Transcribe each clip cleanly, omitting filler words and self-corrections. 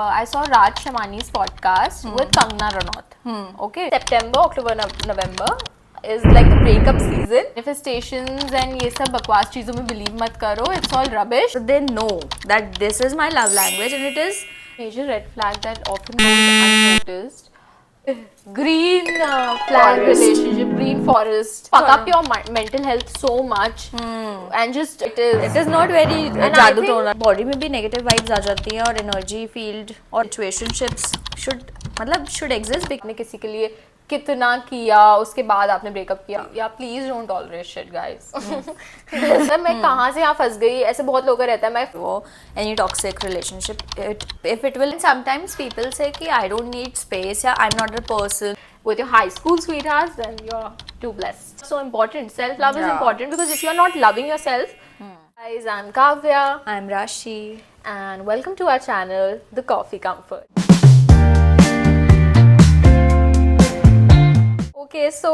I saw Raj Shamani's podcast with Kangna Ranaut. Okay, September, October, November is like the breakup season. Manifestations and ये सब बकवास चीजों में believe मत करो. It's all rubbish. So they know that this is my love language and it is Major red flag that often goes unnoticed. Green flag relationship, green forest. Fuck up your mental health so much, and just it is not very And जादू I think- टोना body में भी negative vibes आ जाती हैं और energy field और situationships should exist. ने किसी के लिए कितना किया उसके बाद आपने ब्रेकअप किया या please don't tolerate shit guys. मैं कहाँ से यहाँ फंस गई, ऐसे बहुत लोगों का रहता है. मैं वो any toxic relationship if it will sometimes people से कि आई डोंट नीड स्पेस या I am not a person with your high school sweethearts, then you're too blessed. So important. Self-love is important because if you're not loving yourself, guys, I'm Kavya I am राशि. and welcome to our channel, The Coffee Comfort. Okay, so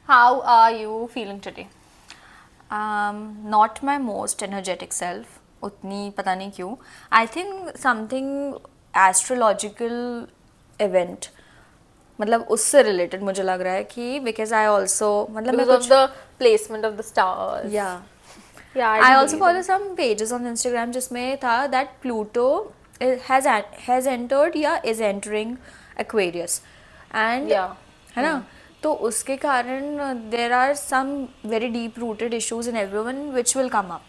how are you feeling today? Not my most energetic self. उतनी पता नहीं क्यों. I think something astrological event मतलब उससे related मुझे लग रहा है कि बिकॉज आई ऑल्सो मतलब मैं Because of the placement of the stars. Yeah I I do also believe follow some pages on Instagram जिसमें था दैट प्लूटो हैज एंटर्ड या is entering Aquarius and Yeah. है ना. तो उसके कारण there are some very deep rooted issues in everyone which will come up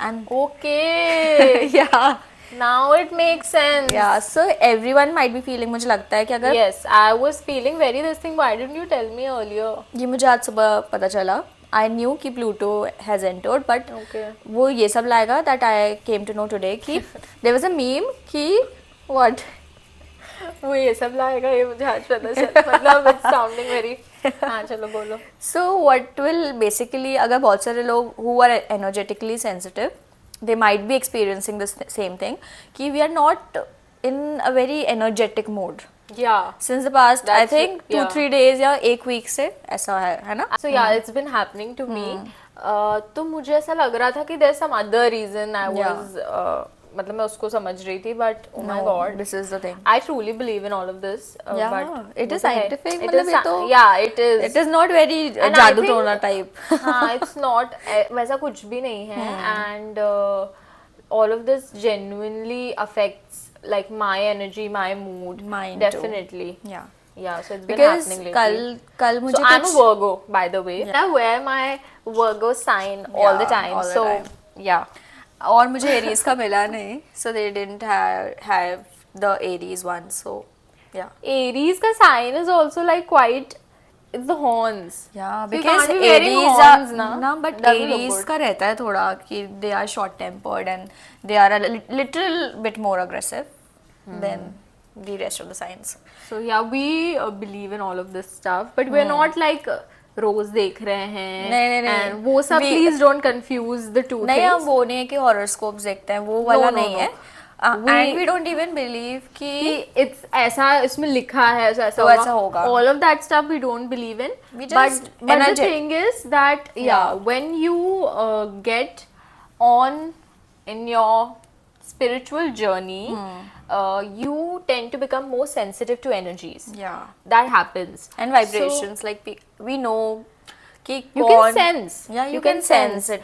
and Okay. Yeah Now it makes sense. Yeah so everyone might be feeling मुझे लगता है कि अगर Yes, I was feeling very this thing. Why didn't you tell me earlier? ये मुझे आज सुबह पता चला. आई न्यू कि Pluto has entered but Okay. वो ये सब लाएगा that I came to know today कि देयर वाज अ मीम कि व्हाट वो ये सब लाएगा, ये मुझे आज पता चला. मतलब it's sounding very. हाँ चलो बोलो. सो व्हाट विल बेसिकली अगर बहुत सारे लोग who are energetically sensitive they might be experiencing the same thing कि we are not in a very energetic mode Yeah. Since the past I That's it, think 2-3 yeah. days या एक week से ऐसा है ना. So yeah, it's been happening to me. तो मुझे ऐसा लग रहा था कि there's some other reason I was. मतलब मैं उसको समझ रही थी, but oh my god, this is the thing. I truly believe in all of this. Yeah, but it is वो तो है. scientific, It मतलब is ये तो yeah, it is. It is not very And I जादू think- टोना type. हाँ, it's not वैसा कुछ भी नहीं है. And all of this genuinely affects like my energy, my mood. Mine too. Definitely. या Yeah, so it's been because happening lately. कल मुझे So I'm a कुछ Virgo, by the way. I wear my Virgo sign all the Yeah, time. all the So time. yeah. और मुझे Aries का मिला नहीं so they didn't have the Aries one so या Aries का sign is also like quite. It's the horns. या So you because can't be wearing Aries horns, ना. ना but Doesn't look Aries good. का रहता है थोड़ा कि they are short tempered and they are a little bit more aggressive than the rest of the signs. So yeah, we believe in all of this stuff, but we're not like रोज देख रहे हैं. नहीं. And वो सब please don't confuse the two नहीं हम things. वो नहीं है कि हॉरोस्कोप्स देखते हैं वो वाला no, नहीं no. है and we don't even believe कि कि it's ऐसा इसमें लिखा है ऐसा तो ऐसा होगा. All of that stuff we don't believe in. We just but the energy- thing is that when you get on in your spiritual journey, you tend to become more sensitive to energies. yeah That happens. and vibrations like we know कि You कौन can sense. yeah you can sense it.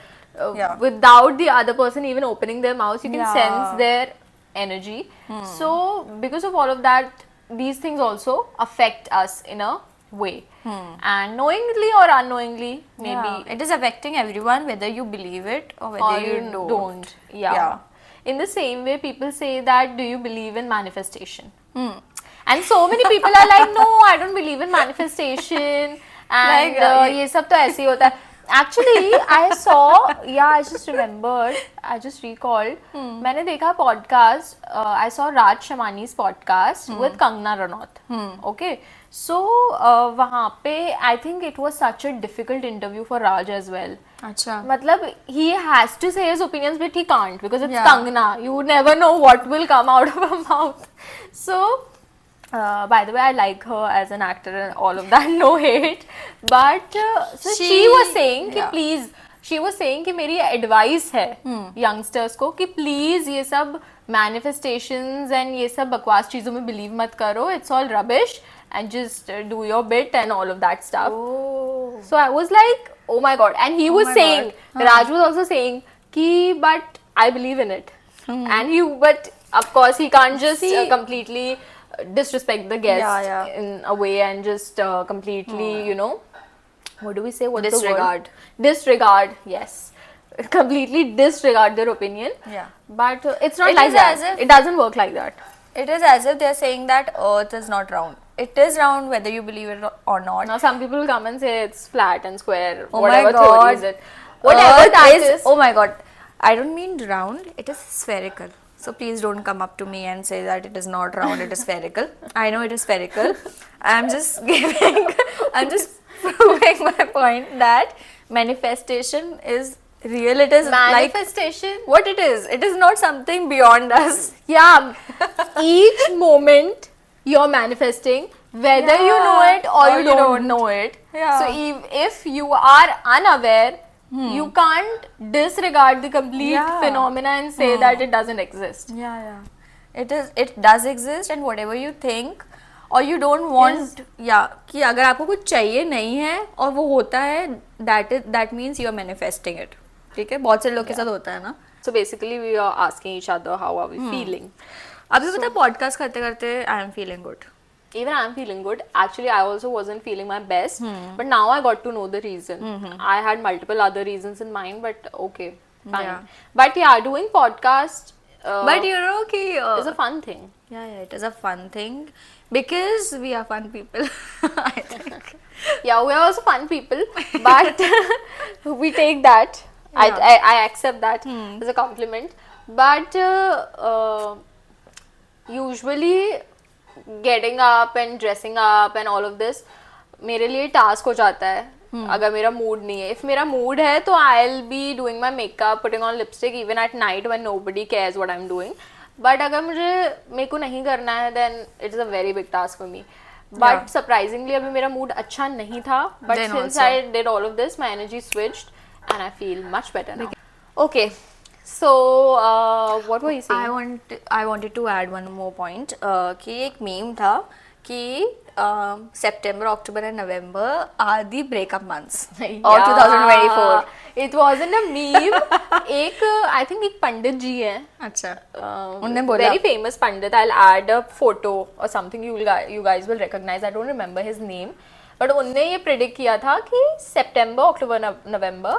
Yeah. Without the other person even opening their mouths, you can Yeah. sense their energy. So because of all of that, these things also affect us in a way. And knowingly or unknowingly, maybe Yeah. it is affecting everyone whether you believe it or whether or you you don't. Yeah. In the same way, people say that, do you believe in manifestation? And so many people are like, no, I don't believe in manifestation. And Like, ये सब तो ऐसे ही होता है. Actually, I saw, I just remembered, I just recalled, मैंने देखा podcast, I saw Raj Shamani's podcast with Kangna Ranaut. Okay, so वहाँ पे I think it was such a difficult interview for Raj as well. अच्छा मतलब he has to say his opinions but he can't because it's Yeah. Kangna. You never know what will come out of her mouth. So by the way, I like her as an actor and all of that, no hate. But so she was saying कि yeah. please she was saying कि मेरी advice है youngsters को कि please ये सब manifestations and ये सब बकवास चीजों में बिलीव मत करो, it's all rubbish and just do your bit and all of that stuff. So I was like, oh my god. And he was my saying, God. Raj was also saying, ki, but I believe in it. And but of course, he can't just completely disrespect the guest Yeah. in a way and just completely, you know, what do we say? What's Disregard. the word? Disregard, yes. Completely disregard their opinion. Yeah. But it's not It like is that. as if- It doesn't work like that. It is as if they're saying that Earth is not round. It is round whether you believe it or not. Now, some people will come and say it's flat and square, Oh whatever my theory God. is it. Whatever Earth that is. Oh my god. I don't mean round, it is spherical. So please don't come up to me and say that it is not round, it is spherical. I know it is spherical. I'm just proving my point that manifestation is real. It is like Manifestation. what it is. It is not something beyond us. Yeah, each moment you're manifesting, whether you know it or you don't know it. Yeah. So if you are unaware, you can't disregard the complete Yeah. phenomena and say that it doesn't exist. Yeah. It does exist, and whatever you think or you don't want, कि अगर आपको कुछ चाहिए नहीं है और वो होता है, that means you are manifesting it. ठीक है, बहुत से लोग के साथ होता है ना. So basically we are asking each other how are we feeling. अभी पता है पॉडकास्ट करते करते I am feeling good. Even I'm feeling good. Actually, I also wasn't feeling my best, but now I got to know the reason. I had multiple other reasons in mind, but okay, fine. Yeah. But yeah, doing podcast But you know कि is a fun thing. yeah, it is a fun thing because we are fun people. I think. Yeah, we are also fun people, but we take that. Yeah. I accept that as a compliment. But usually getting up and dressing up and all of this मेरे लिए task हो जाता है अगर मेरा mood नहीं है. If मेरा मूड है तो I will be doing my makeup, putting on lipstick even at night when nobody cares what I am doing. But अगर मेरे को नहीं करना है then it is a very big task for me. But surprisingly अभी मेरा mood अच्छा नहीं था, but Then since also. I did all of this my energy switched and I feel much better now. Okay, so what were you saying? I wanted to add one more point कि एक meme था कि September, October and November are the breakup months of 2024. It wasn't a meme. एक I think एक पंडित जी है, अच्छा, उनने बोला very famous pandit. I'll add a photo or something you guys will recognize. I don't remember his name, but उनने ये predict किया था कि September, October, November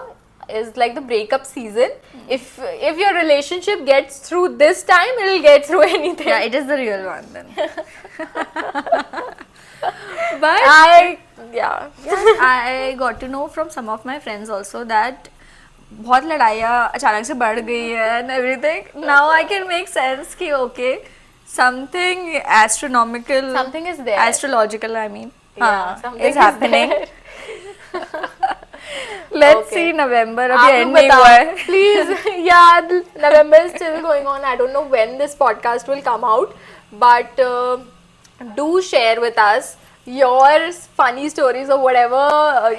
is like the breakup season. If your relationship gets through this time, it'll get through anything. yeah, it is the real one then. But I got to know from some of my friends also that बहुत लड़ाइयाँ अचानक से बढ़ गई है and everything. Now I can make sense कि okay, something astronomical, Something is there. astrological I mean, something is happening. there. Let's Okay. see November आप अभी लोग end नहीं बताओ, हुआ है. please. Yeah, November is still going on. I don't know when this podcast will come out, but do share with us your funny stories or whatever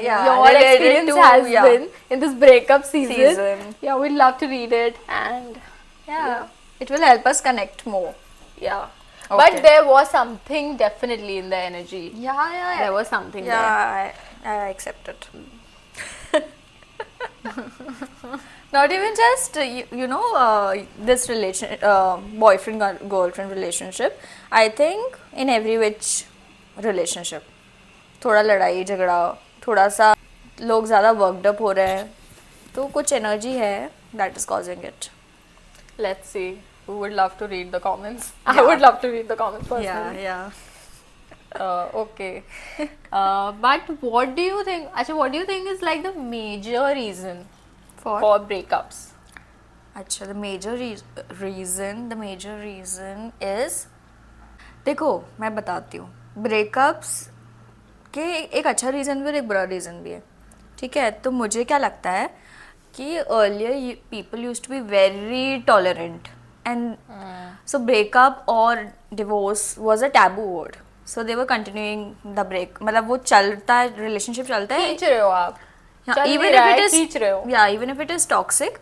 Yeah, your related experience to- has yeah. been in this breakup season. Season. Yeah, we'd love to read it and Yeah, it will help us connect more. yeah. Okay. But there was something definitely in the energy. Yeah. There was something there. Yeah, I accept it. Not even just you know this boyfriend girlfriend relationship. I think in every which relationship थोड़ा लड़ाई झगड़ा, थोड़ा सा लोग ज़्यादा worked up हो रहे हैं, तो कुछ एनर्जी है that is causing it. Let's see. We would love to read the comments. I would love to read the comments personally. Yeah. Okay. But what do you think? Actually, what do you think is like the major reason For breakups? अच्छा, the major reason is, देखो मैं बताती हूँ, breakups के एक अच्छा reason भी और एक बुरा रीज़न भी है, ठीक है. तो मुझे क्या लगता है कि earlier people used to be very tolerant and so breakup or divorce was a taboo word, so they were continuing the break, मतलब वो चलता है, relationship चलता है. खींच रहे हो आप? चल even नहीं if रहा it है, is खींच रहे हो. yeah, even if it is toxic,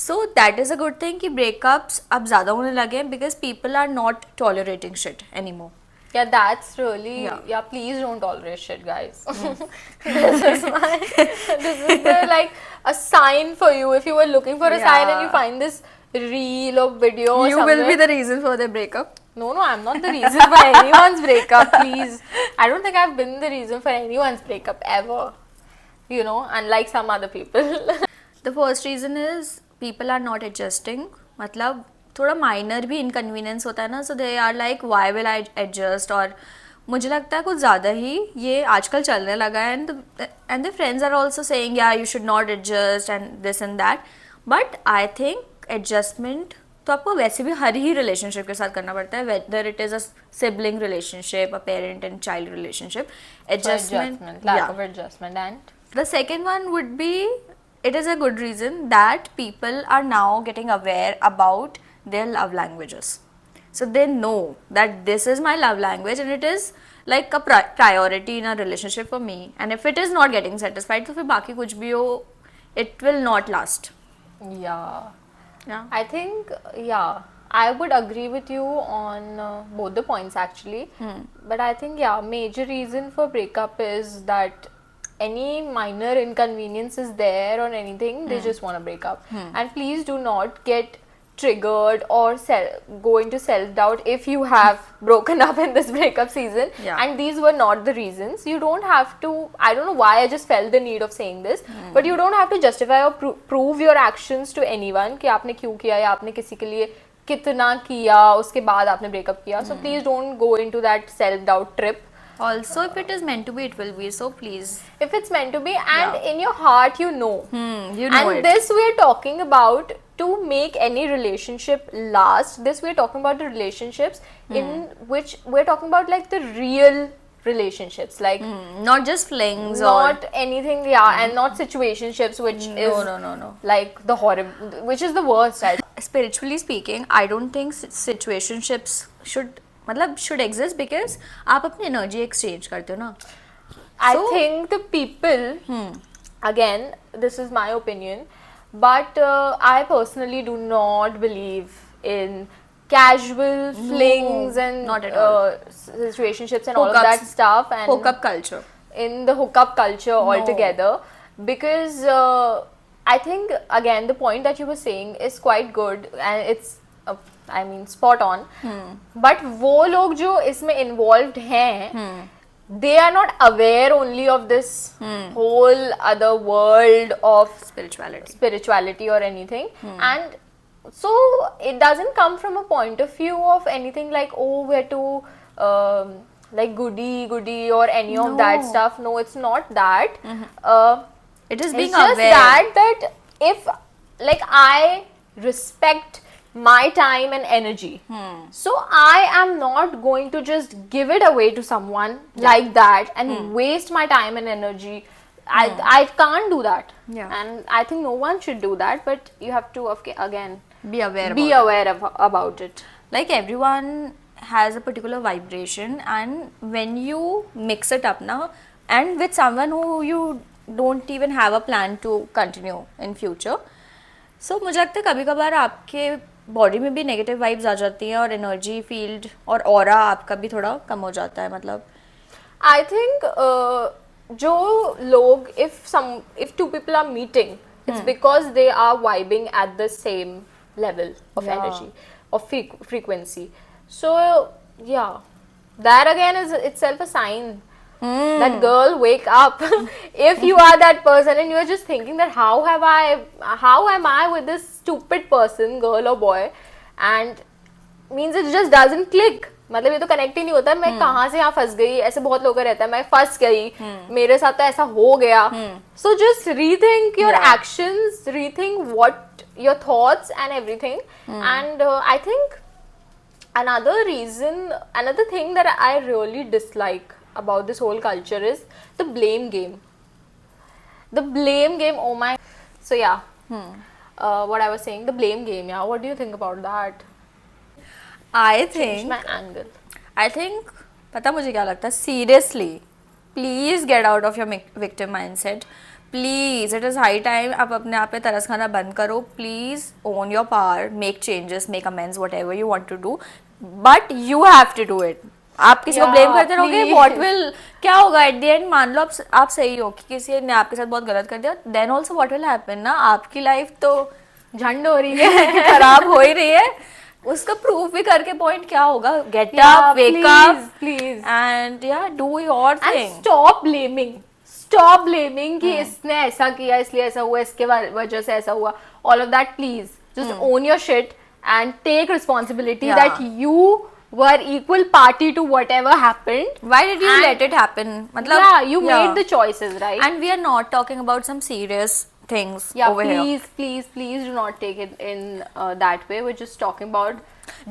so that is a good thing कि breakups अब ज़्यादा होने लगे हैं because people are not tolerating shit anymore. Yeah, that's really, Yeah. please don't tolerate shit, guys. This is the, like, a sign for you. If you were looking for a sign and you Yeah. find this reel or video or You somewhere. will be the reason for the breakup. No, I'm not the reason for anyone's breakup, please. I don't think I've been the reason for anyone's breakup ever. You know, unlike some other people. The first reason is people are not adjusting. मतलब थोड़ा minor भी inconvenience होता है ना, so they are like why will I adjust, और मुझे लगता है कुछ ज़्यादा ही ये आजकल चलने लगा है, and the friends are also saying yeah you should not adjust and this and that, but I think adjustment तो आपको वैसे भी हर ही रिलेशनशिप के साथ करना पड़ता है, whether it is a sibling relationship, a parent and child relationship. Adjustment, lack of adjustment. And The second one would be, it is a good reason that people are now getting aware about their love languages. So they know that this is my love language and it is like a priority in a relationship for me. And if it is not getting satisfied, तो फिर बाकी कुछ भी हो, it will not last. yeah. Yeah. I think, I would agree with you on both the points actually. But I think, major reason for breakup is that any minor inconvenience is there or anything, they just want to break up. And please do not get triggered or go into self-doubt if you have broken up in this breakup season. Yeah. And these were not the reasons. You don't have to, I don't know why I just felt the need of saying this, but you don't have to justify or prove your actions to anyone कि आपने क्यों किया या आपने किसी के लिए कितना किया उसके बाद आपने breakup किया. So please don't go into that self-doubt trip. Also, if it is meant to be, it will be. So please. If it's meant to be, and in your heart you know. You know And it. this we're talking about to make any relationship last. This we're talking about the relationships in which we're talking about like the real relationships, like Not just flings not anything, and not situationships, which is no. like the horrible, which is the worst. Spiritually speaking, I don't think situationships should exist because आप अपनी energy exchange करते हो ना. I think the people, again, this is my opinion, but I personally do not believe in casual flings and not at all. situationships and all of Hookups. that stuff, and Hookup culture. in the hookup culture altogether, because I think again the point that you were saying is quite good and it's I mean spot on. But वो लोग जो इसमें involved हैं, they are not aware only of this whole other world of spirituality or anything, and so it doesn't come from a point of view of anything like, oh, we're too like goody or any of that stuff. No, it's not that. It is being it's just aware. that if like I respect my time and energy, so I am not going to just give it away to someone like that and waste my time and energy. I can't do that. And I think no one should do that, but you have to again be aware about it. Like everyone has a particular vibration, and when you mix it up now and with someone who you don't even have a plan to continue in future, so मुझे लगता है कभी कभार आपके body में भी negative vibes आ जाती हैं और एनर्जी फील्ड और ऑरा आपका भी थोड़ा कम हो जाता है. मतलब I think जो लोग if two people are meeting, it's because they are vibing at the same level of energy, of frequency. So that again is itself a sign that girl, wake up. If you are that person and you are just thinking that how am I with this stupid person, girl or boy, and means it just doesn't click. मतलब ये तो connect ही नहीं होता. मैं कहाँ से यहाँ फंस गई, ऐसे बहुत लोगों का रहता है, मैं फंस गई, मेरे साथ तो ऐसा हो गया. So just rethink your actions, rethink what your thoughts and everything. And I think another thing that I really dislike about this whole culture is the blame game. The blame game, oh my. So what I was saying, the blame game, what do you think about that? I Change think my angle. पता मुझे क्या लगता है, seriously, please get out of your victim mindset. Please it is high time आप अपने आप पे तरस खाना बंद करो. Please own your power, make changes, make amends, whatever you want to do, but you have to do it. आप किसी को Yeah, ब्लेम करते रहोगे, please. व्हाट विल, क्या होगा एट द एंड. मान लो आप सही हो कि किसी ने आपके साथ बहुत गलत कर दिया, then also what will happen ना, आपकी लाइफ तो झंड हो रही है. खराब हो ही रही है. उसका प्रूफ भी करके पॉइंट क्या होगा. Get Yeah, up, wake please, up please. And yeah do your And thing. stop blaming कि इसने ऐसा किया इसलिए ऐसा हुआ, इसके वजह से ऐसा हुआ. All of that, please. Just own your shit and take responsibility Yeah. that you were equal party to whatever happened. Why did you And- let it happen? मतलब, Yeah, you made the choices, right? And we are not talking about some serious things Yeah, over here. please do not take it in that way. We're just talking about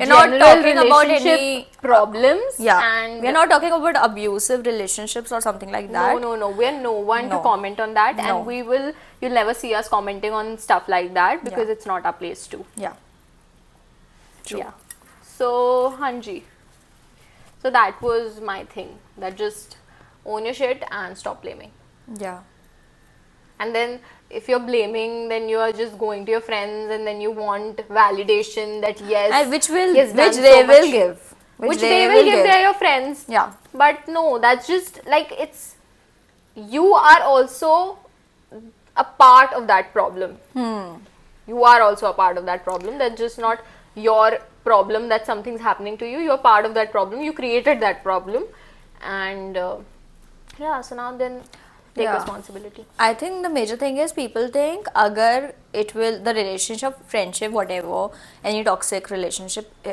We're not general talking about relationship any problems. Yeah, and we are not talking about abusive relationships or something like that. No. We're no one to No. comment on that, No. and you'll never see us commenting on stuff like that because Yeah. it's not our place to. Yeah. True. Yeah. So, Hanji. So that was my thing. That just own your shit and stop blaming. Yeah. And then if you're blaming, then you are just going to your friends and then you want validation that yes, And which he has done they so will much. give. Which they will give. They're your friends. Yeah. But no, that's just like you are also a part of that problem. You are also a part of that problem. That's just not your problem that something's happening to you. You're part of that problem. You created that problem. And yeah, so now then take Yeah. responsibility. I think the major thing is people think agar the relationship, friendship, whatever, any toxic relationship,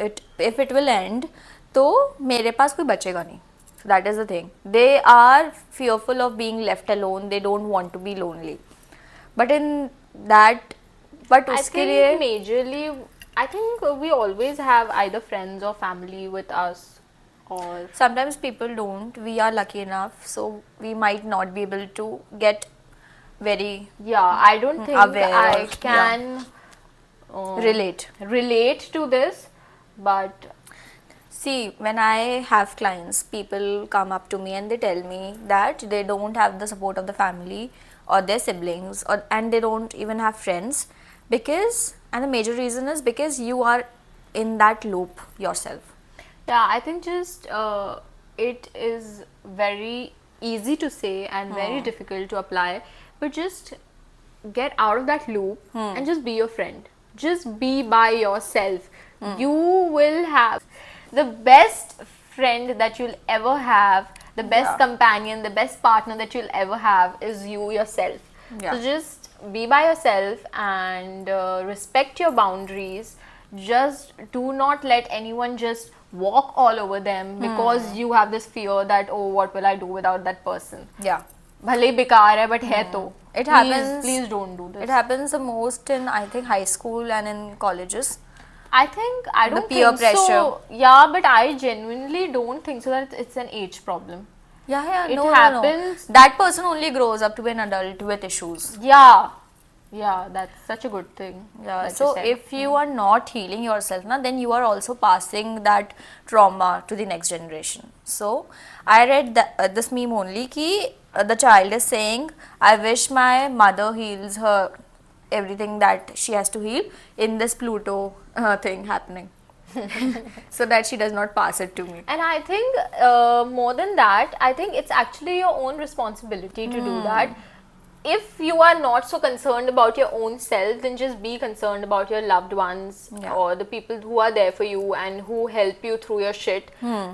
if it will end, तो मेरे पास कोई बचेगा नहीं. So that is the thing. They are fearful of being left alone. They don't want to be lonely. But in that, but I उसके think लिए majorly, I think we always have either friends or family with us, or sometimes people don't. We are lucky enough, so we might not be able to get very yeah, I don't think aware I or- can relate. relate to this, but See, when I have clients, people come up to me and they tell me that they don't have the support of the family or their siblings, and they don't even have friends and the major reason is because you are in that loop yourself. yeah, I think just it is very easy to say and very difficult to apply, but just get out of that loop and just be your friend. Just be by yourself. You will have the best friend that you'll ever have, the best Yeah. companion, the best partner that you'll ever have is you yourself. Yeah. So just be by yourself and respect your boundaries. Just do not let anyone just walk all over them because you have this fear that, oh, what will I do without that person? Yeah. भले ही बेकार है, but है तो. It Please, happens. Please don't do this. It happens the most in, I think, high school and in colleges. I think I don't peer think so. pressure. Yeah, but I genuinely don't think so that it's an age problem. Yeah, It no, happens. No. That person only grows up to be an adult with issues. Yeah, that's such a good thing. Yeah. that you So said. if you are not healing yourself, na, then you are also passing that trauma to the next generation. So I read this meme only ki the child is saying, I wish my mother heals her everything that she has to heal in this Pluto thing happening. So that she does not pass it to me. And I think more than that, I think it's actually your own responsibility to do that. If you are not so concerned about your own self, then just be concerned about your loved ones Yeah. or the people who are there for you and who help you through your shit.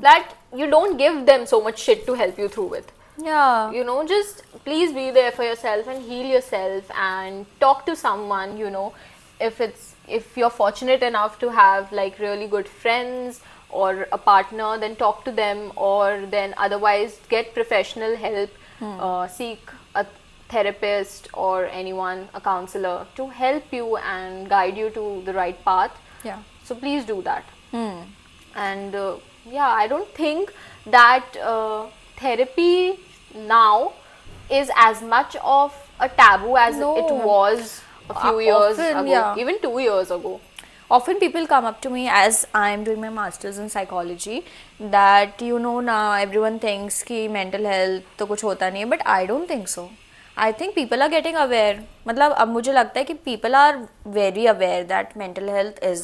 That you don't give them so much shit to help you through with. Yeah. You know, just please be there for yourself and heal yourself and talk to someone. You know, if you're fortunate enough to have like really good friends or a partner, then talk to them, or then otherwise get professional help. Seek a therapist or anyone, a counselor, to help you and guide you to the right path. Yeah. So please do that. And yeah, I don't think that therapy now is as much of a taboo as No. it was a few years Often, ago, yeah. even 2 years ago. Often people come up to me as I am doing my masters in psychology that now everyone thinks कि mental health तो कुछ होता नहीं है, but I don't think so. I think people are getting aware, मतलब अब मुझे लगता है कि people are very aware that mental health is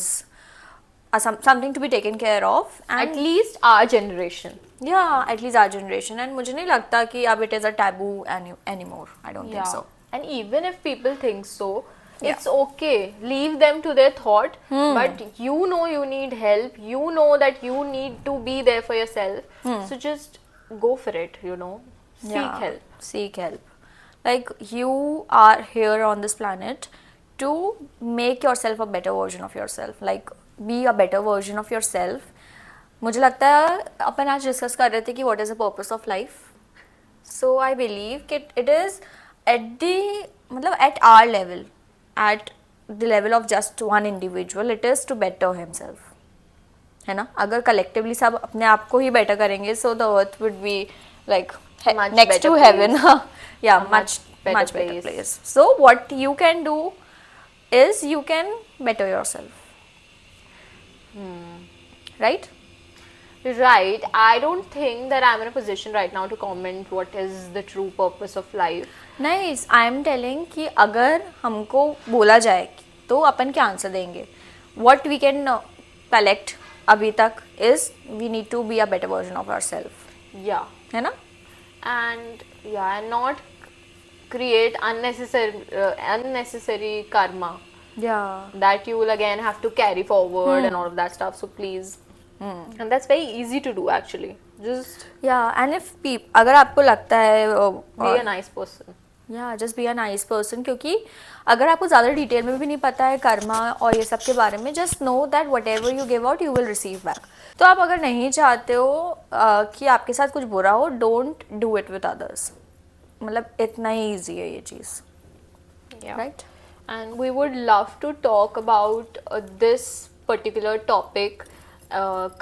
something to be taken care of At and least our generation. Yeah at least our generation, and मुझे नहीं लगता कि अब it is a taboo anymore, I don't think Yeah. So. And even if people think so, it's okay. Leave them to their thought. But you know you need help. You know that you need to be there for yourself. So just go for it, you know. Seek help. Seek help. Like, you are here on this planet to make yourself a better version of yourself. Like, be a better version of yourself. मुझे लगता है अपन आज discuss कर रहे थे कि what is the purpose of life. So I believe कि it is at the मतलब at our level, at the level of just one individual, it is to better himself. है ना? अगर collectively सब अपने आप को ही better करेंगे, so the earth would be like Much next better to place. heaven. Yeah, much better better place. place. So what you can do is you can better yourself. Right? Right. I don't think that I'm in a position right now to comment what is the true purpose of life. Nice. I am telling कि अगर हमको बोला जाए तो अपन क्या answer देंगे. What we can collect अभी तक is we need to be a better version of ourselves. Yeah. है ना? And yeah, and not create unnecessary karma Yeah. that you will again have to carry forward and all of that stuff. So please. And that's very easy to do actually. Just Yeah. And if अगर आपको लगता है be a nice person. या just be a nice person, क्योंकि अगर आपको ज़्यादा detail में भी नहीं पता है कर्मा और ये सब के बारे में, just know that what ever you give out you will receive back. तो आप अगर नहीं चाहते हो कि आपके साथ कुछ बुरा हो, don't do it with others. मतलब इतना ही ईजी है ये चीज़. Yeah. Right. And we would love to talk about this particular topic,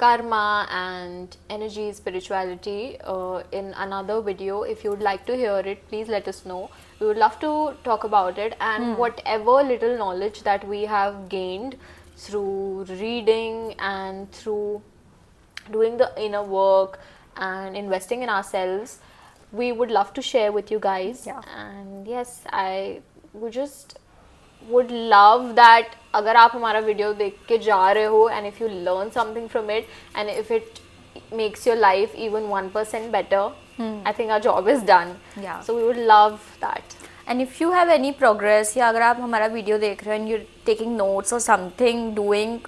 karma and energy spirituality, in another video. If you would like to hear it, please let us know. We would love to talk about it, and whatever little knowledge that we have gained through reading and through doing the inner work and investing in ourselves, we would love to share with you guys. Yeah. And yes, I would just would love that अगर आप हमारा video देख के जा रहे हो and if you learn something from it and if it makes your life even 1% better, I think our job is done. Yeah. So we would love that. And if you have any progress, या अगर आप हमारा video देख रहे हो and you taking notes और something, doing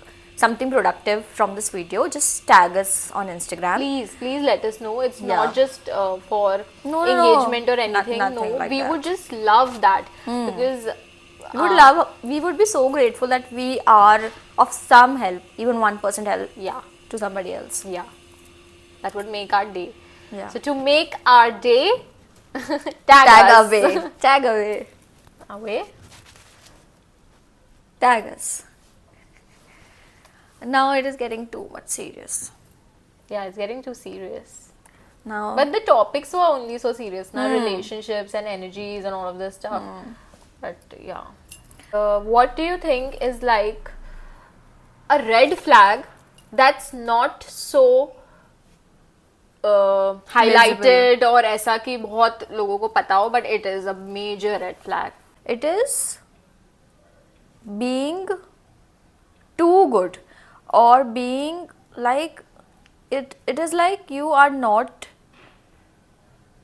something productive from this video, just tag us on Instagram. Please let us know. It's Yeah. not just for No. engagement or anything. Nothing No, like we that. would just love that because We would be so grateful that we are of some help, even 1% help yeah, to somebody else. yeah, that would make our day. Yeah. So to make our day, tag Tag us. away. Tag away. Away. Tag us. Now it is getting too much serious. Yeah, it's getting too serious. Now. But the topics were only so serious, now relationships and energies and all of this stuff. But yeah, what do you think is like a red flag that's not so highlighted और ऐसा कि बहुत लोगों को पता हो, but it is a major red flag? It is being too good, or being like it is like you are not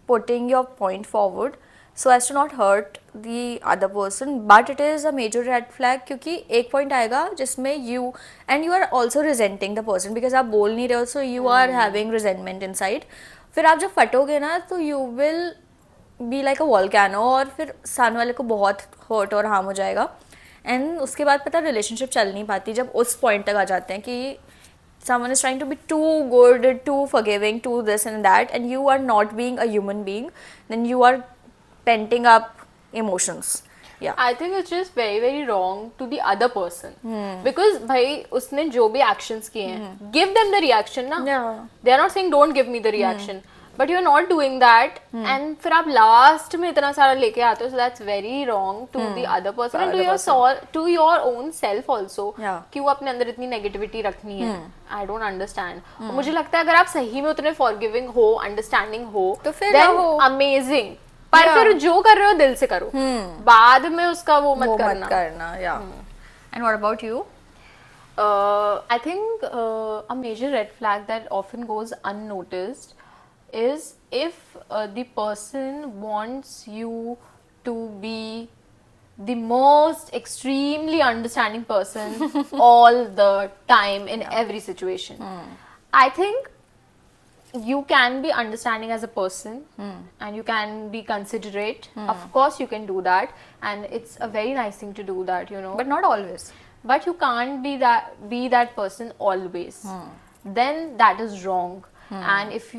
putting your point forward so as to not hurt the other person, but it is a major red flag क्योंकि एक point आएगा जिसमें you are also resenting the person because आप बोल नहीं रहे हो, so you are having resentment inside. फिर आप जब फटोगे ना तो you will be like a volcano और फिर सामने वाले को बहुत hurt और harm हो जाएगा. एंड उसके बाद पता रिलेशनशिप चल नहीं पाती जब उस पॉइंट तक आ जाते हैं कि someone is trying to be too good, too forgiving, too this and that, and you are not being a human being, then you are penting up emotions. Yeah. I think it's just very very wrong to the other person because भाई उसने जो भी actions किए हैं, give them the reaction ना. Yeah. They are not saying don't give me the reaction, but you are not doing that, and फिर आप last में इतना सारा लेके आते हो, so that's very wrong to the other person and to your own self also. Yeah. क्यों अपने अंदर इतनी negativity रखनी है? I don't understand. और मुझे लगता है अगर आप सही में उतने forgiving हो, understanding हो, तो फिर then रहो. amazing. पर फिर जो कर रहे हो दिल से करो, बाद में उसका वो मत करना या and what about you? I think a major red flag that often goes unnoticed is if the person wants you to be the most extremely understanding person all the time in every situation. I think you can be understanding as a person and you can be considerate. Of course you can do that, and it's a very nice thing to do that, you know. But not always. But you can't be that person always. Then that is wrong. And if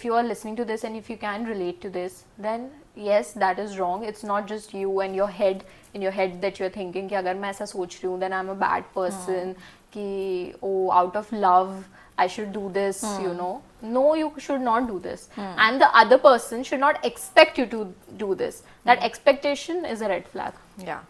you are listening to this and if you can relate to this, then yes, that is wrong. It's not just you and your head, in your head, that you're thinking कि अगर मैं ऐसा सोच रही हूँ then I'm a bad person, कि oh, out of love I should do this, you know. No, you should not do this. And the other person should not expect you to do this. That expectation is a red flag. Yeah.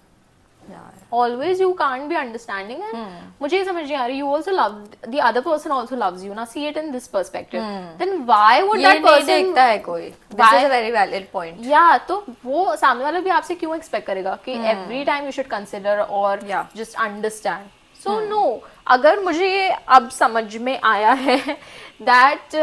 Always you can't be understanding, and मुझे ये समझ नहीं आ रही, you also love, the other person also loves you. Now see it in this perspective. Then why would that person देखता है कोई? This is a very valid point. Yeah, तो वो सामने वाला भी आपसे क्यों expect करेगा कि every time you should consider or just understand. So no, अगर मुझे ये अब समझ में आया है that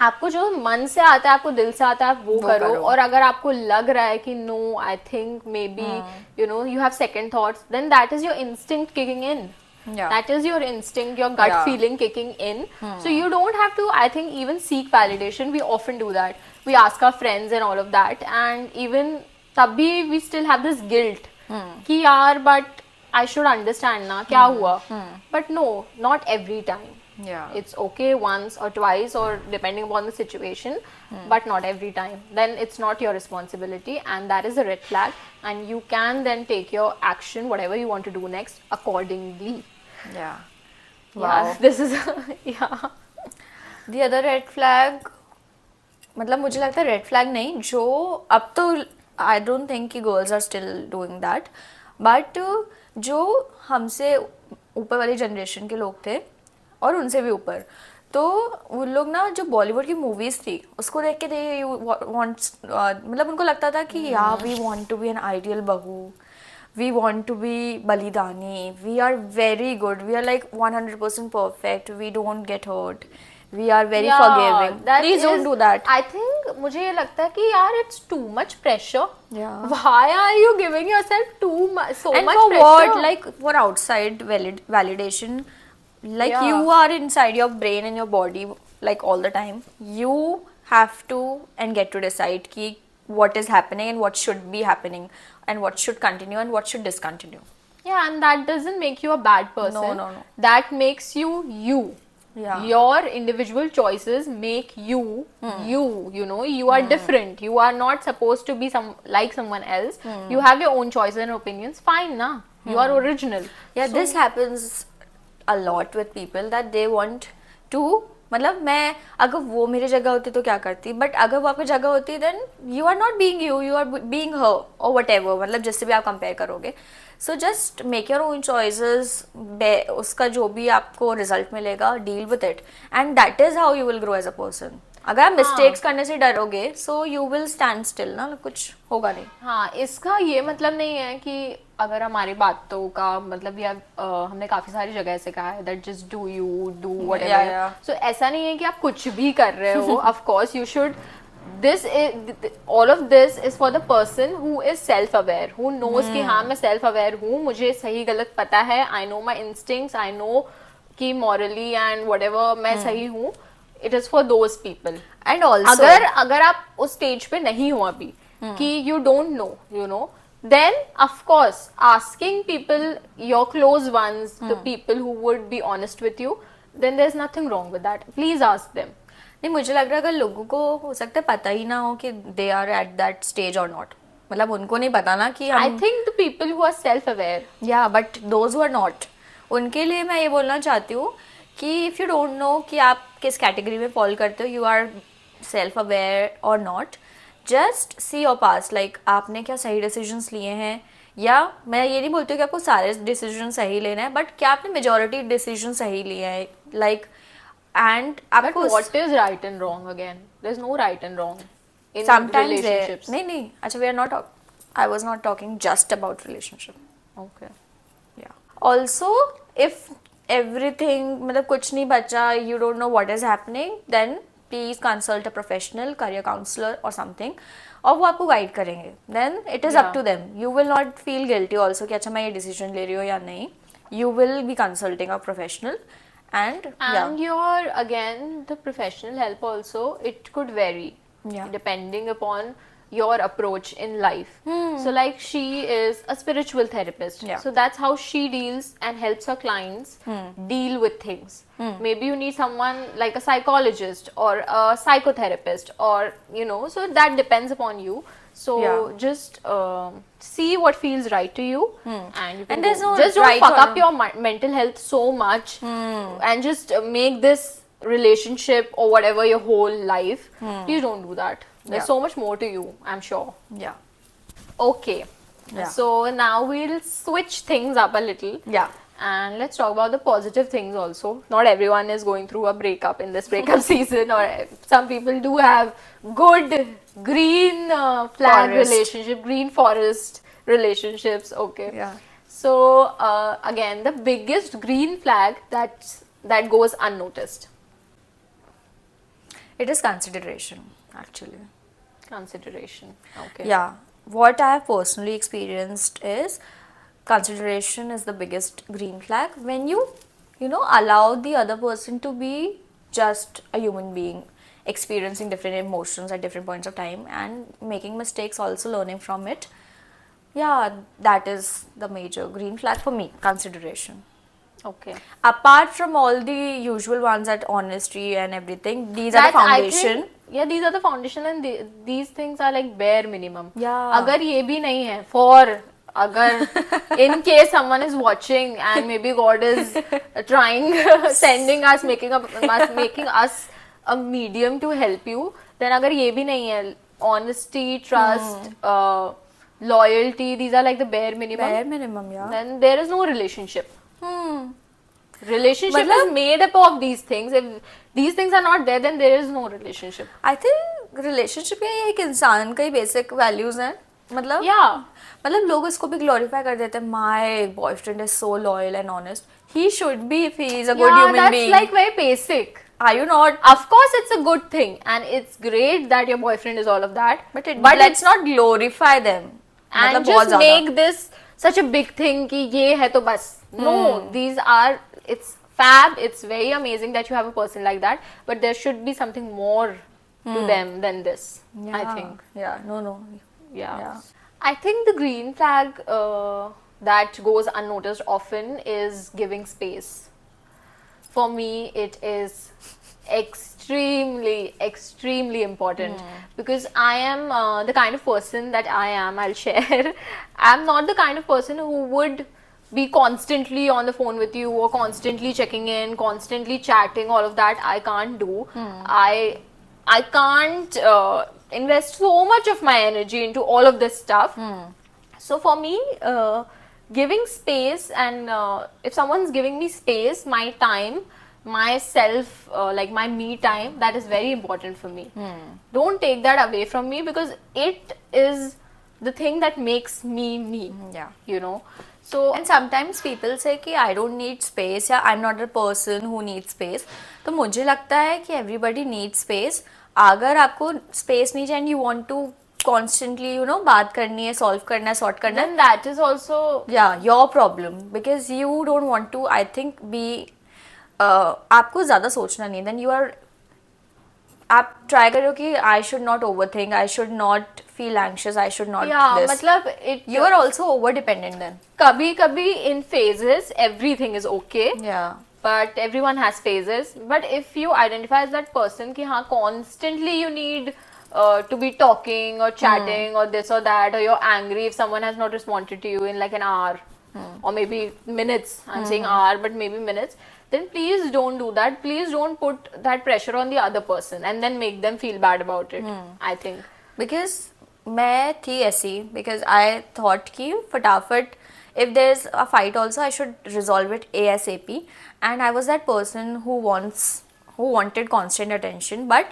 आपको जो मन से आता है, आपको दिल से आता है, आप वो करो. और अगर आपको लग रहा है कि no, I think maybe you know you have second thoughts, then that is your instinct kicking in. That is your instinct, your gut feeling kicking in. So you don't have to, I think, even seek validation. We often do that. We ask our friends and all of that, and even तभी we still have this guilt कि यार but I should understand ना क्या हुआ. But no, not every time. Yeah, it's okay once or twice or depending upon the situation, but not every time. Then it's not your responsibility, and that is a red flag, and you can then take your action, whatever you want to do next, accordingly. Yeah. Wow. Yeah, this is yeah. The other red flag, मतलब मुझे लगता है red flag नहीं, जो अब तो I don't think कि girls are still doing that, but जो हमसे ऊपर वाली जनरेशन के लोग थे और उनसे भी ऊपर, तो उन लोग ना जो बॉलीवुड की मूवीज थी उसको देख के दे वांट, मतलब उनको लगता था कि yeah we want to be an ideal bahu, we want to be balidani, we are very good, we are like 100% perfect, we don't get hurt, we are very forgiving. Please don't do that. I think मुझे ये लगता है कि यार it's too much pressure. Why are you giving yourself too much, so much for pressure? what? Like for outside validation, like you are inside your brain and your body like all the time. You have to and get to decide ki what is happening and what should be happening and what should continue and what should discontinue. Yeah, and that doesn't make you a bad person. No. That makes you you. Yeah. Your individual choices make you you know, you are different. You are not supposed to be like someone else. You have your own choices and opinions. Fine na, you are original. Yeah, so, this happens a lot with people that they want to, मतलब मैं अगर वो मेरी जगह होती तो क्या करती, बट अगर वो आपकी जगह होती then you are not being you, you are being her or whatever, मतलब जिससे भी आप कंपेयर करोगे. So just make your own choices, उसका जो भी आपको रिजल्ट मिलेगा, deal with it, and that is how you will grow as a person. अगर आप मिस्टेक्स करने से डरोगे so you will stand still ना, कुछ होगा नहीं. हाँ, इसका ये मतलब नहीं है कि अगर हमारी बातों का मतलब या हमने काफी सारी जगह ऐसे कहा है that just do you do whatever. So ऐसा नहीं है कि आप कुछ भी कर रहे हो. Of course you should, this is all of this is for the person who is self aware, who knows कि हाँ मैं self aware हूँ, मुझे सही गलत पता है, I know my instincts, I know कि morally and whatever मैं सही हूँ. It is for those people. And also अगर आप उस स्टेज पे नहीं हो अभी कि you don't know, you know, then of course asking people, your close ones, the people who would be honest with you, then there's nothing wrong with that. Please ask them. नहीं, मुझे लग रहा है अगर लोगों को हो सकता है पता ही ना हो कि they are at that stage or not, मतलब उनको नहीं पता ना कि I think the people who are self aware. Yeah, but those who are not, उनके लिए मैं ये बोलना चाहती हूँ कि इफ़ यू डोंट नो कि आप किस कैटेगरी में फॉल करते हो, यू आर सेल्फ अवेयर और not, just see your past, like आपने क्या सही डिसीजंस लिए हैं, या मैं ये नहीं बोलती हूँ कि आपको सारे डिसीजन सही लेना है, बट क्या आपने मेजॉरिटी डिसीजन सही लिए हैं, लाइक एंड आपको what is right and wrong. Again there is no right and wrong. in sometimes relationships? नहीं अच्छा, we are not I was not talking just about relationship. Okay. Yeah. Also, if everything मतलब कुछ नहीं बचा, you don't know what is happening, then please consult a professional, career counselor or something, और वो आपको guide करेंगे. Then it is up Yeah. to them. You will not feel guilty also कि अच्छा मैं ये decision ले रही हूँ या नहीं. You will be consulting a professional and And your, again, the professional help also, it could vary Yeah. depending upon your approach in life. So like she is a spiritual therapist. Yeah. So that's how she deals and helps her clients deal with things. Maybe you need someone like a psychologist or a psychotherapist, or so that depends upon you. So Yeah. just see what feels right to you, and you can And there's go. no Just don't right fuck or up your mental health so much, and just make this relationship or whatever your whole life. Please don't do that. There's Yeah. so much more to you, I'm sure. yeah. Okay. Yeah. So now we'll switch things up a little. Yeah. And let's talk about the positive things also. Not everyone is going through a breakup in this breakup season, or some people do have good green flag Forest. relationship, green forest relationships. Okay. Yeah. So again, the biggest green flag that goes unnoticed. It is consideration, actually. Consideration. Okay. Yeah. What I have personally experienced is consideration is the biggest green flag when you allow the other person to be just a human being experiencing different emotions at different points of time and making mistakes, also learning from it. Yeah, that is the major green flag for me, consideration. Okay. Apart from all the usual ones at honesty and everything, these are the That, I foundation. think, yeah, these are the foundation, and these things are like bare minimum. Yeah. अगर ये भी नहीं है, for अगर in case someone is watching and maybe God is trying sending us, making us a medium to help you, then अगर ये भी नहीं है, honesty, trust, loyalty, these are like the bare minimum. Bare minimum, yeah. Then there is no relationship. Relationship मतलब- is made up of these things. If these things are not there, then there is no relationship. I think relationship में एक इंसान का ही basic values हैं. मतलब Yeah. मतलब लोग इसको भी glorify कर देते हैं. My boyfriend is so loyal and honest. He should be if he is a good Yeah, human that's being. like very basic. Are you not? Of course, it's a good thing, and it's great that your boyfriend is all of that. But it's let's not glorify them. and मतलब बहुत just ज़्यादा. make this such a big thing कि ये है तो बस. No, these are, it's fab. It's very amazing that you have a person like that, but there should be something more to them than this. I Yeah. think. Yeah. No. Yeah. Yeah. I think the green flag that goes unnoticed often is giving space. For me, it is extremely important, because I am the kind of person that I am. I'll share. I'm not the kind of person who would be constantly on the phone with you or constantly checking in, constantly chatting. All of that I can't do. I can't invest so much of my energy into all of this stuff. So for me, giving space, and if someone's giving me space, my time, myself, like my me time, that is very important for me. Don't take that away from me, because it is the thing that makes me. Yeah. So And sometimes people say कि I don't need space या I'm not the person who needs space. तो मुझे लगता है कि everybody needs space. अगर आपको space नहीं चाहिए and you want to constantly बात करनी है, solve करना है, sort करना है, then that is also, yeah, your problem, because you don't want to, I think, be आपको ज़्यादा सोचना नहीं. Then you are, आप ट्राई करो कि I should not overthink, I should not feel anxious, I should not yeah, this. मतलब You are also over dependent then. कभी in phases everything is okay. Yeah. But everyone has phases. But if you identify as that person कि हाँ constantly you need to be talking or chatting or this or that, or you're angry if someone has not responded to you in like an hour or maybe minutes, I'm saying hour but maybe minutes, then please don't do that. Please don't put that pressure on the other person and then make them feel bad about it. I think Because मैं थी ऐसी, because I thought कि फटाफट, if there's a fight also I should resolve it ASAP, and I was that person who wanted constant attention. But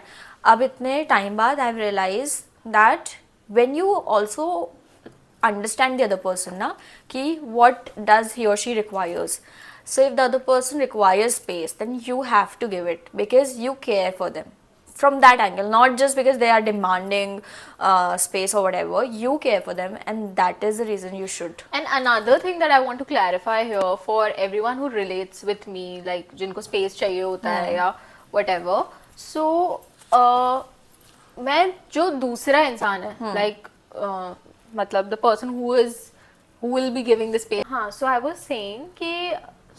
अब इतने time बाद I've realized that when you also understand the other person na ki what does he or she requires. So if the other person requires space, then you have to give it because you care for them from that angle, not just because they are demanding space or whatever. You care for them, and that is the reason you should. And another thing that I want to clarify here for everyone who relates with me, like जिनको space चाहिए होता है या whatever. So मैं जो दूसरा इंसान है, like मतलब the person who will be giving the space. हाँ, so I was saying कि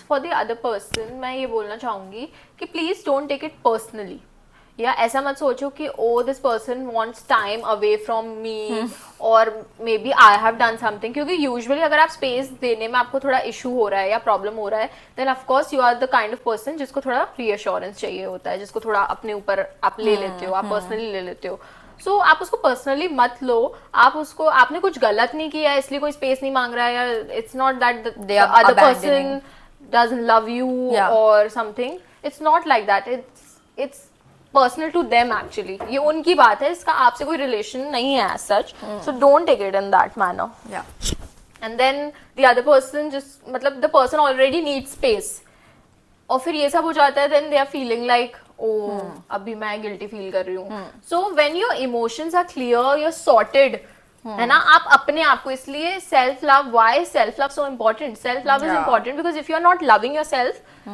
for the other person मैं ये बोलना चाहूँगी कि please don't take it personally. या ऐसा मत सोचो कि oh this person wants time away from me और maybe I have done something, क्योंकि usually अगर आप space देने में आपको थोड़ा issue हो रहा है या problem हो रहा है, then of course you are the kind of person जिसको थोड़ा reassurance चाहिए होता है, जिसको थोड़ा अपने ऊपर आप ले लेते हो, आप personally ले लेते हो. So आप उसको पर्सनली मत लो. आप उसको, आपने कुछ गलत नहीं किया इसलिए कोई स्पेस नहीं मांग रहा है, या it's not that the other person doesn't love you or something. It's not like that. It's personal to them actually. ये उनकी बात है, इसका आपसे कोई relation नहीं है as such. So don't take it in that manner. Yeah. And then the other person just मतलब the person already needs space. और फिर ये सब हो जाता है, then they are feeling like अभी मैं गिल्टी फील कर रही हूँ. So when your emotions are clear, you're sorted, है ना, आप अपने आप को, इसलिए self love, why self love so important? Self love is important because if you are not loving yourself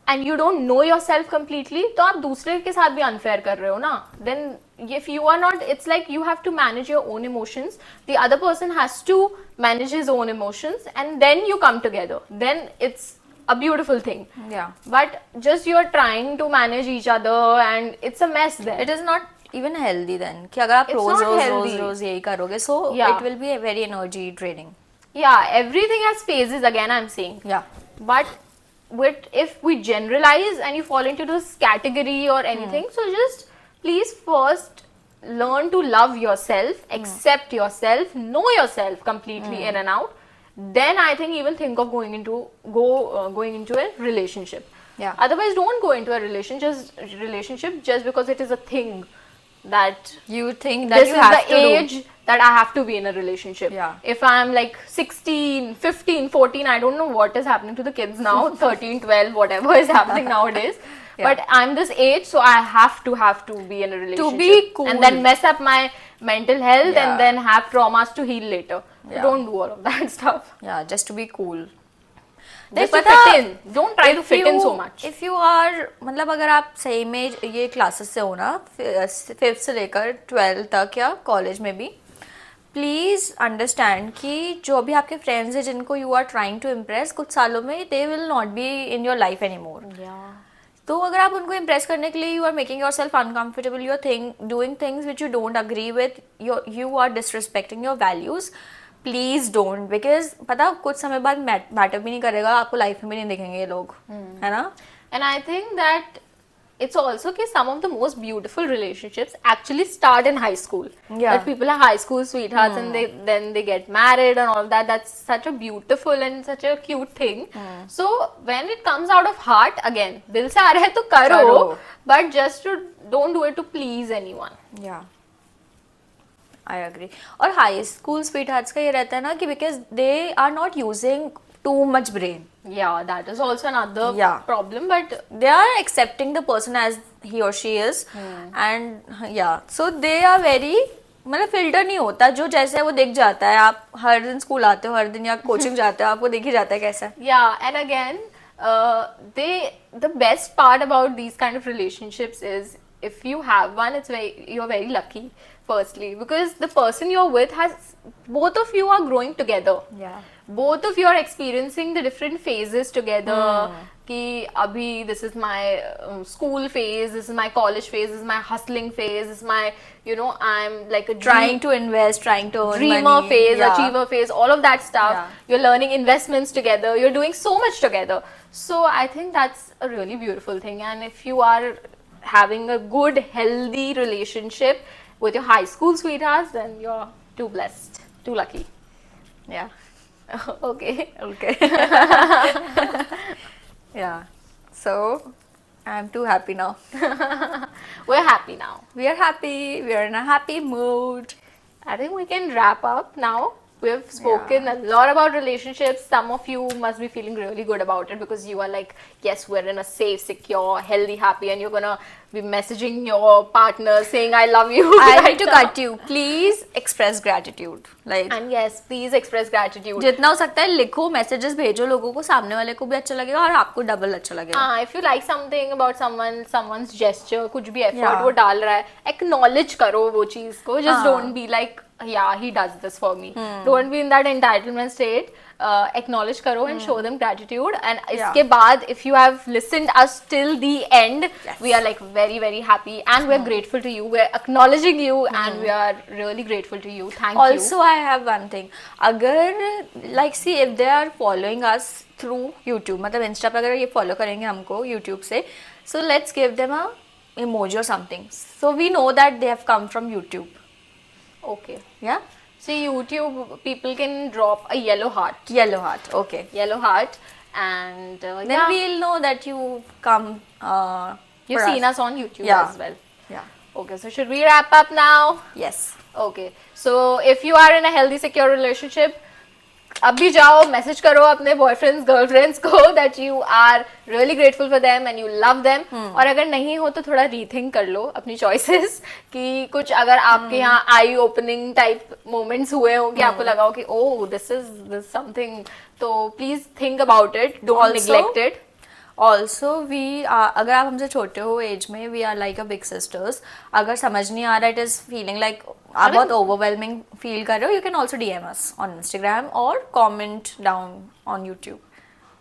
and you don't know yourself completely, तो आप दूसरे के साथ भी अनफेयर कर रहे हो ना. Then if you are not, it's like you have to manage your own emotions, the other person has to manage his own emotions, and then you come together, then it's a beautiful thing. Yeah. But just you're trying to manage each other and it's a mess there. It is not even healthy then कि अगर आप रोज यही करोगे, so it will be a very energy draining. Yeah, everything has phases again, I'm saying. Yeah. But if we generalize and you fall into this category or anything, so just please first learn to love yourself, accept yourself, know yourself completely in and out. Then I think even think of going into a relationship. Yeah. Otherwise, don't go into a relationship just because it is a thing that you think that this you is have the to age that I have to be in a relationship. Yeah. If I'm like 16, 15, 14, I don't know what is happening to the kids now, 13, 12, whatever is happening nowadays. Yeah. But I'm this age, so I have to be in a relationship. To be cool. And then mess up my mental health and then have traumas to heal later. Yeah. Don't do all of that stuff. Yeah, just to be cool. Just to fit in. Don't try to fit in so much. If you are, मतलब अगर आप सही में ये classes से हो ना, 5th से लेकर 12th तक या कॉलेज में भी, प्लीज़ अंडरस्टैंड कि जो भी आपके फ्रेंड्स हैं जिनको you are trying to impress, कुछ सालों में they will not be in your life any more. तो अगर आप उनको इम्प्रेस करने के लिए you are making yourself uncomfortable, you are doing things which you don't agree with, you are disrespecting your values, please don't. Because पता कुछ समय बाद मैटर भी नहीं करेगा, आपको लाइफ में भी नहीं दिखेंगे ये लोग, है ना. And I think that it's also कि some of the most beautiful relationships actually start in high school. Yeah. That people are high school sweethearts and then they get married and all of that. That's such a beautiful and such a cute thing. So when it comes out of heart, again, दिल से आ रहा है तो करो, but just don't do it to please anyone. Yeah. I agree. और high school sweethearts का ये रहता है ना कि because they are not using too much brain. Yeah, that is also another problem, but they are accepting the person as he or she is. And yeah, so they are very, मतलब filter नहीं होता, जो जैसे है वो दिख जाता है. आप हर दिन स्कूल आते हो, हर दिन या कोचिंग जाते हो, आपको दिख ही जाता है कैसा. Yeah, and again, the best part about these kind of relationships is if you have one, you're very lucky. Firstly, because the person you're with both of you are growing together. Yeah. Both of you are experiencing the different phases together. Ki abhi this is my school phase, this is my college phase, this is my hustling phase, this is my, I'm like trying to invest, trying to earn dreamer money. phase, achiever phase, all of that stuff. Yeah. You're learning investments together. You're doing so much together. So I think that's a really beautiful thing. And if you are having a good, healthy relationship with your high school sweethearts, then you're too blessed, too lucky. Yeah. Okay. Yeah. So I'm too happy now. we're happy now. We are happy. We are in a happy mood. I think we can wrap up now. We've spoken a lot about relationships. Some of you must be feeling really good about it because you are like, yes, we're in a safe, secure, healthy, happy, and you're gonna be messaging your partner saying, I love you. I right need to now. cut you. Please express gratitude. Like And yes, please express gratitude. जितना हो सकता है लिखो, messages भेजो लोगों को, सामने वाले को भी अच्छा लगेगा और आपको डबल अच्छा लगेगा. हाँ, if you like something about someone's gesture, कुछ भी effort Yeah. वो डाल रहा है, acknowledge करो वो चीज को. Just हाँ. don't be like, yeah, he does this for me. Don't be in that entitlement state. Acknowledge करो and show them gratitude. And इसके बाद, if you have listened us till the end, we are like very very happy and we're grateful to you. We're acknowledging you and we are really grateful to you. Thank you. Also, I have one thing. अगर like see if they are following us through YouTube, मतलब Insta पे अगर ये follow करेंगे हमको YouTube से, so let's give them a emoji or something. So we know that they have come from YouTube. Okay. Yeah. So YouTube people can drop a yellow heart. Yellow heart. Okay. Yellow heart and Then yeah, we'll know that you come. you've for seen us on YouTube Yeah. as well. Yeah. Okay, so should we wrap up now? Yes. Okay, so if you are in a healthy, secure relationship, अभी जाओ message करो अपने boyfriends girlfriends को that you are really grateful for them and you love them. और अगर नहीं हो तो थोड़ा रीथिंक कर लो अपनी चॉइसेस कि कुछ अगर आपके यहाँ आई ओपनिंग टाइप मोमेंट्स हुए हो कि आपको लगा हो कि ओह दिस इज समथिंग, तो please think about it, don't neglect it. Also we अगर आप हमसे छोटे हो एज में, we are like a big sisters. अगर समझ नहीं आ रहा, इट इज फीलिंग लाइक आप बहुत ओवरवेलमिंग फील कर रहे हो, you can also DM us on Instagram और comment down on YouTube.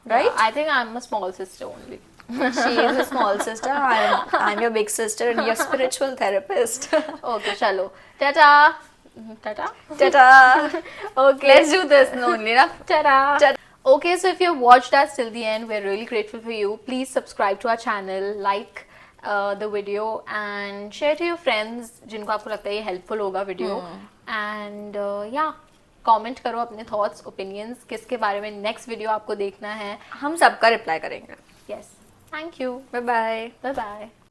Right? I think I'm a small sister only. She is a small sister. I'm your big sister and your spiritual therapist. Okay, chalo. Tata. Tata. Ta-ta. Okay. Let's do this only, na? Ta-da. Ta-da. Okay, so if you've watched us till the end, we're really grateful for you. Please subscribe to our channel, like the video and share to your friends जिनको आपको लगता है ये helpful होगा video. And yeah, comment करो अपने thoughts, opinions, किसके बारे में next video आपको देखना है. हम सबका रिप्लाई करेंगे. Yes. Thank you. Bye bye. Bye bye.